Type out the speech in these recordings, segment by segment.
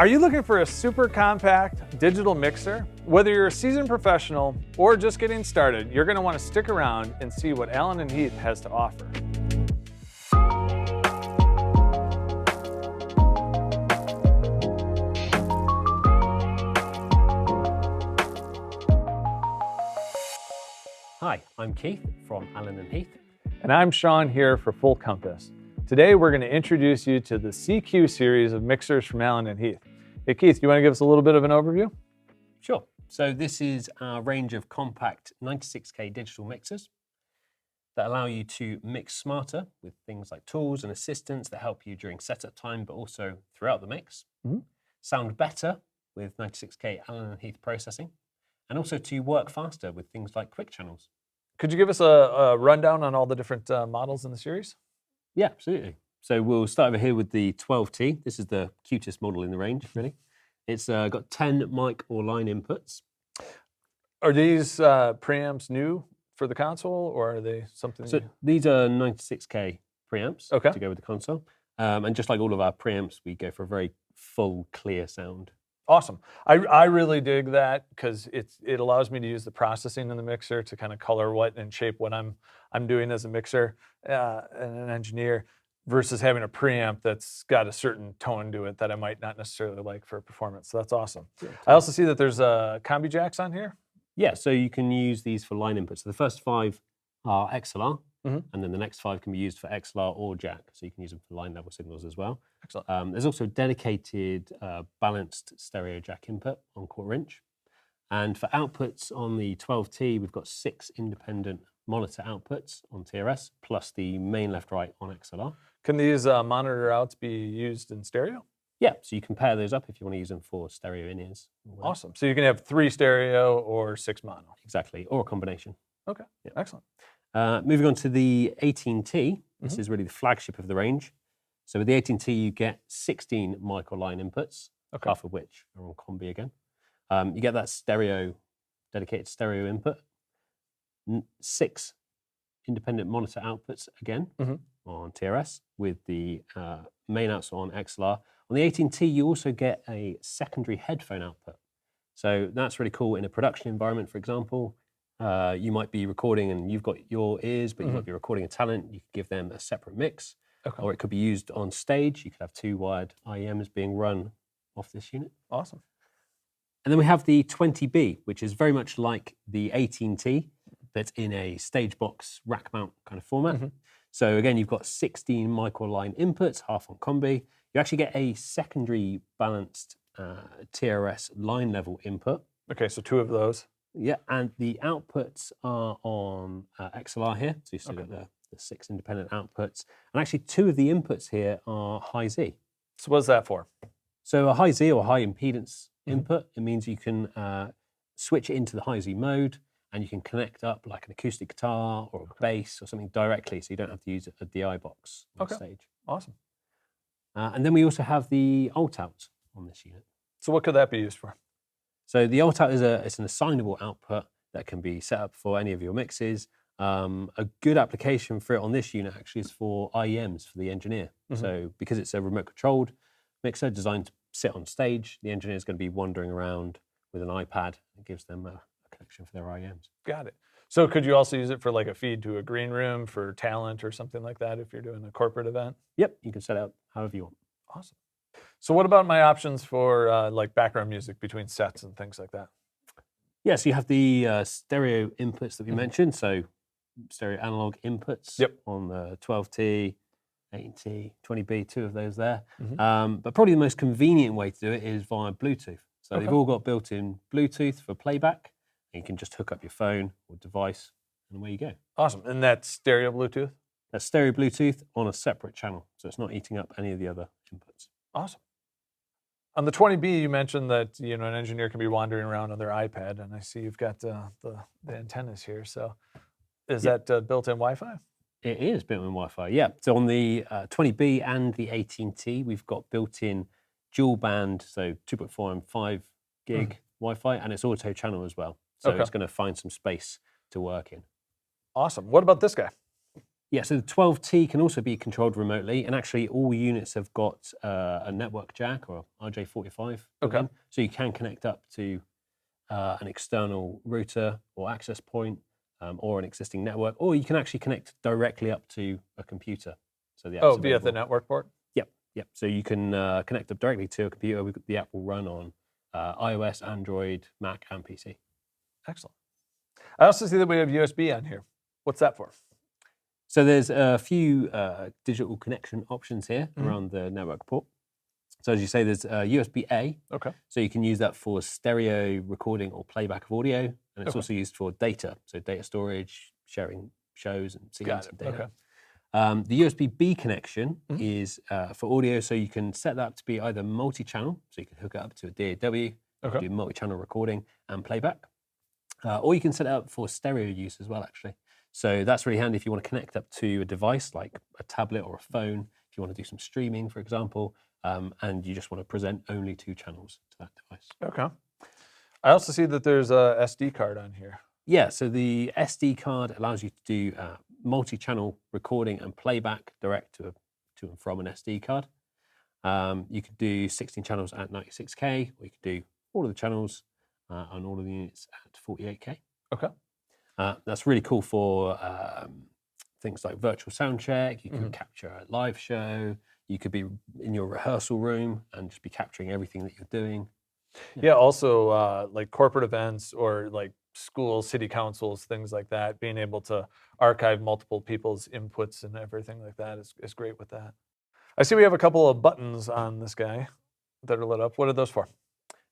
Are you looking for a super compact digital mixer? Whether you're a seasoned professional or just getting started, you're going to want to stick around and see what Allen & Heath has to offer. Hi, I'm Keith from Allen & Heath. And I'm Sean here for Full Compass. Today we're going to introduce you to the CQ series of mixers from Allen & Heath. Hey Keith, you want to give us a little bit of an overview? Sure. So this is our range of compact 96K digital mixers that allow you to mix smarter with things like tools and assistants that help you during setup time, but also throughout the mix. Sound better with 96K Allen & Heath processing, and also to work faster with things like quick channels. Could you give us a rundown on all the different models in the series? Yeah, absolutely. So we'll start over here with the 12T. This is the cutest model in the range, really. It's got 10 mic or line inputs. Are these preamps new for the console, or are they something? So these are 96K preamps to go with the console. And just like all of our preamps, we go for a very full, clear sound. Awesome. I really dig that because it allows me to use the processing in the mixer to kind of color what and shape what I'm doing as a mixer and an engineer, versus having a preamp that's got a certain tone to it that I might not necessarily like for performance. So that's awesome. Yeah, I also see that there's combi jacks on here. Yeah, so you can use these for line inputs. So the first 5 are XLR, and then the next 5 can be used for XLR or jack. So you can use them for line level signals as well. Excellent. There's also dedicated balanced stereo jack input on 1/4 inch. And for outputs on the 12T, we've got 6 independent monitor outputs on TRS, plus the main left-right on XLR. Can these monitor outs be used in stereo? Yeah, so you can pair those up if you want to use them for stereo in-ears. Awesome. So you can have 3 stereo or 6 mono. Exactly, or a combination. Okay, yeah. Excellent. Moving on to the 18T, this is really the flagship of the range. So with the 18T, you get 16 mic or line inputs, half of which are on combi again. You get that dedicated stereo input, 6 independent monitor outputs again on TRS, with the main outs on XLR. On the 18T, you also get a secondary headphone output. So that's really cool in a production environment, for example. You might be recording and you've got your ears, but you might be recording a talent. You could give them a separate mix, or it could be used on stage. You could have 2 wired IEMs being run off this unit. Awesome. And then we have the 20B, which is very much like the 18T, but in a stage box rack mount kind of format. So again, you've got 16 mic or line inputs, half on combi. You actually get a secondary balanced TRS line level input. Okay, so 2 of those. Yeah, and the outputs are on XLR here. So you still got the 6 independent outputs. And actually 2 of the inputs here are high Z. So what's that for? So a high Z or high impedance input, it means you can switch it into the high Z mode, and you can connect up like an acoustic guitar or a bass or something directly, so you don't have to use a DI box on stage. Awesome. And then we also have the alt out on this unit. So what could that be used for? So the alt out is an assignable output that can be set up for any of your mixes. A good application for it on this unit actually is for IEMs for the engineer. So because it's a remote controlled mixer designed to sit on stage, the engineer is going to be wandering around with an iPad. It gives them a connection for their IEMs. Got it. So could you also use it for like a feed to a green room for talent or something like that if you're doing a corporate event? Yep, you can set it up however you want. Awesome. So what about my options for like background music between sets and things like that? Yeah, so you have the stereo inputs that we mentioned. So stereo analog inputs on the 12T, 18T, 20B, 2 of those there. But probably the most convenient way to do it is via Bluetooth. So they've all got built-in Bluetooth for playback. And you can just hook up your phone or device, and away you go. Awesome. And that's stereo Bluetooth? That's stereo Bluetooth on a separate channel, so it's not eating up any of the other inputs. Awesome. On the 20B, you mentioned that an engineer can be wandering around on their iPad, and I see you've got the antennas here. So is that built-in Wi-Fi? It is built-in Wi-Fi, yeah. So on the 20B and the 18T, we've got built-in dual band, so 2.4 and 5 gig Wi-Fi, and it's auto channel as well. So it's going to find some space to work in. Awesome. What about this guy? Yeah, so the 12T can also be controlled remotely, and actually all units have got a network jack or RJ45. Okay. So you can connect up to an external router or access point or an existing network, or you can actually connect directly up to a computer. So the app's via the available. network port? Yep. So you can connect up directly to a computer. The app will run on iOS, Android, Mac, and PC. Excellent. I also see that we have USB on here. What's that for? So there's a few digital connection options here around the network port. So as you say, there's USB-A. Okay. So you can use that for stereo recording or playback of audio, and it's also used for data, so data storage, sharing shows and scenes and data. Okay. The USB-B connection is for audio, so you can set that up to be either multi-channel, so you can hook it up to a DAW, you can do multi-channel recording and playback, or you can set it up for stereo use as well, actually. So that's really handy if you want to connect up to a device like a tablet or a phone, if you want to do some streaming, for example, and you just want to present only 2 channels to that device. Okay. I also see that there's a SD card on here. Yeah, so the SD card allows you to do multi-channel recording and playback direct to and from an SD card. You could do 16 channels at 96K, or you could do all of the channels on all of the units at 48K. Okay. That's really cool for things like virtual sound check. You can capture a live show. You could be in your rehearsal room and just be capturing everything that you're doing. Yeah, also like corporate events or like schools, city councils, things like that, being able to archive multiple people's inputs and everything like that is great with that. I see we have a couple of buttons on this guy that are lit up. What are those for?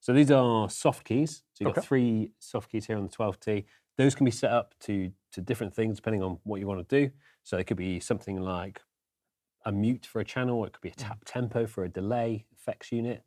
So these are soft keys. So you've got 3 soft keys here on the 12T. Those can be set up to different things depending on what you want to do. So it could be something like a mute for a channel, or it could be a tap tempo for a delay effects unit,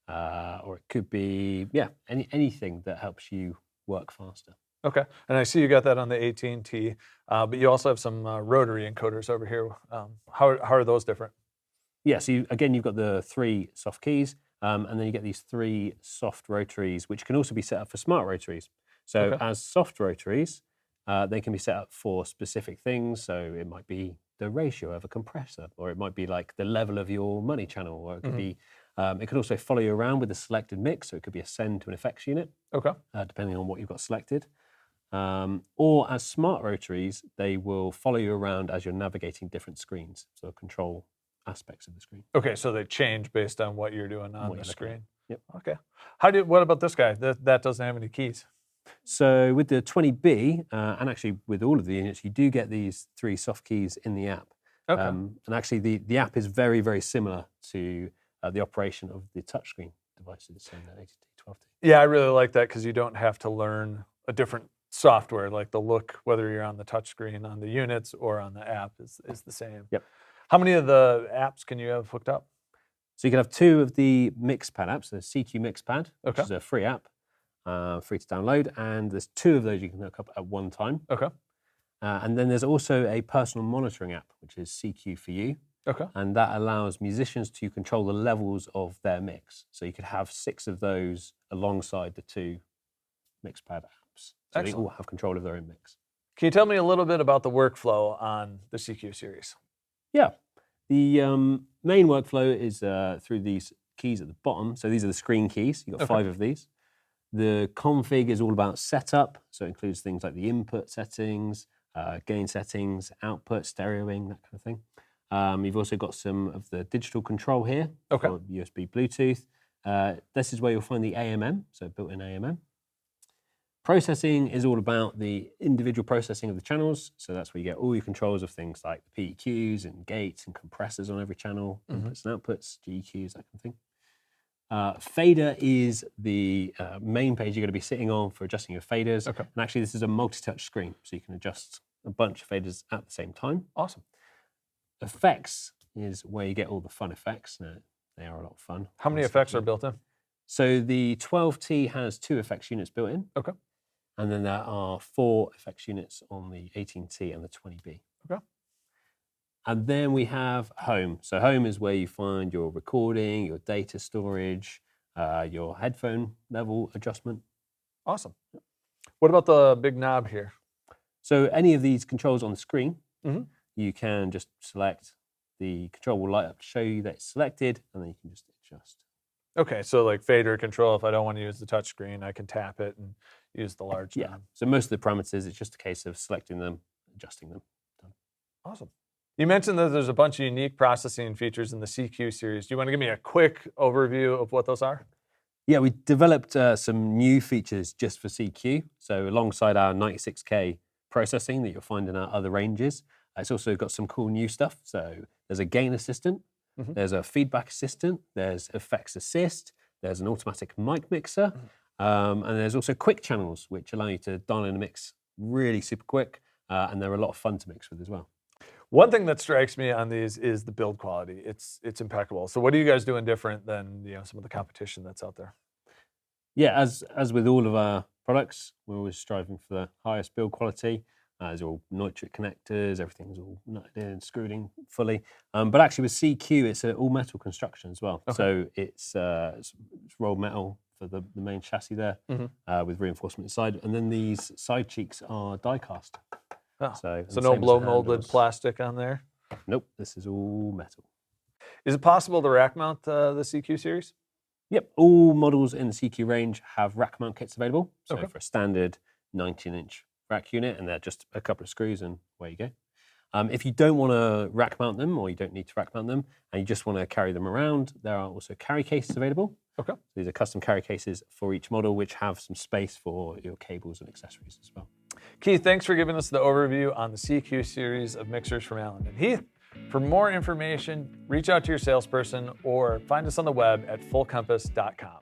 or it could be, anything that helps you work faster. Okay, and I see you got that on the 18T, but you also have some rotary encoders over here. How are those different? Yeah, so again, you've got the 3 soft keys, and then you get these 3 soft rotaries, which can also be set up for smart rotaries. So as soft rotaries, they can be set up for specific things. So it might be the ratio of a compressor, or it might be like the level of your money channel, or it could be, it could also follow you around with a selected mix. So it could be a send to an effects unit, depending on what you've got selected. Or as smart rotaries, they will follow you around as you're navigating different screens. So control aspects of the screen. Okay, so they change based on what you're doing on the screen. Yep. Okay. What about this guy? That doesn't have any keys. So with the 20B, and actually with all of the units, you do get these 3 soft keys in the app. Okay. And actually the app is very, very similar to the operation of the touchscreen devices in the 18T, 12T. Yeah, I really like that because you don't have to learn a different software. Like the look, whether you're on the touchscreen on the units or on the app is the same. Yep. How many of the apps can you have hooked up? So you can have 2 of the Mixpad apps, the CQ Mixpad, which is a free app, free to download, and there's 2 of those you can hook up at one time. Okay. And then there's also a personal monitoring app, which is CQ for You. Okay. And that allows musicians to control the levels of their mix. So you could have 6 of those alongside the 2 Mixpad apps. So they all have control of their own mix. Can you tell me a little bit about the workflow on the CQ series? Yeah. The main workflow is through these keys at the bottom. So these are the screen keys. You've got 5 of these. The config is all about setup. So it includes things like the input settings, gain settings, output, stereoing, that kind of thing. You've also got some of the digital control here for USB, Bluetooth. This is where you'll find the AMM, so built-in AMM. Processing is all about the individual processing of the channels. So that's where you get all your controls of things like the PEQs and gates and compressors on every channel, inputs and outputs, GEQs, that kind of thing. Fader is the main page you're going to be sitting on for adjusting your faders. And actually, this is a multi-touch screen, so you can adjust a bunch of faders at the same time. Awesome. Effects is where you get all the fun effects. Now, they are a lot of fun. How many effects are built in? So the 12T has 2 effects units built in. Okay. And then there are 4 effects units on the 18T and the 20B. Okay. And then we have home. So home is where you find your recording, your data storage, your headphone level adjustment. Awesome. What about the big knob here? So any of these controls on the screen you can just select, the control will light up to show you that it's selected, and then you can just adjust. Okay, so like fader control, if I don't want to use the touch screen, I can tap it and use the large knob. So most of the parameters, it's just a case of selecting them, adjusting them. Done. Awesome. You mentioned that there's a bunch of unique processing features in the CQ series. Do you want to give me a quick overview of what those are? Yeah, we developed some new features just for CQ. So alongside our 96K processing that you'll find in our other ranges, it's also got some cool new stuff. So there's a gain assistant, there's a feedback assistant, there's effects assist, there's an automatic mic mixer, and there's also quick channels, which allow you to dial in a mix really super quick, and they're a lot of fun to mix with as well. One thing that strikes me on these is the build quality. It's impeccable. So what are you guys doing different than some of the competition that's out there? Yeah, as with all of our products, we're always striving for the highest build quality. There's all nitric connectors, everything's all nutted in and screwed in fully. But actually with CQ, it's an all metal construction as well. Okay. So it's rolled metal for the main chassis there, with reinforcement inside. And then these side cheeks are die cast. Oh, So no blow molded plastic on there? Nope, this is all metal. Is it possible to rack mount the CQ series? Yep, all models in the CQ range have rack mount kits available. So Okay. for a standard 19-inch rack unit, and they're just a couple of screws and away you go. If you don't want to rack mount them, or you don't need to rack mount them, and you just want to carry them around, there are also carry cases available. Okay. So these are custom carry cases for each model, which have some space for your cables and accessories as well. Keith, thanks for giving us the overview on the CQ series of mixers from Allen and Heath. For more information, reach out to your salesperson or find us on the web at fullcompass.com.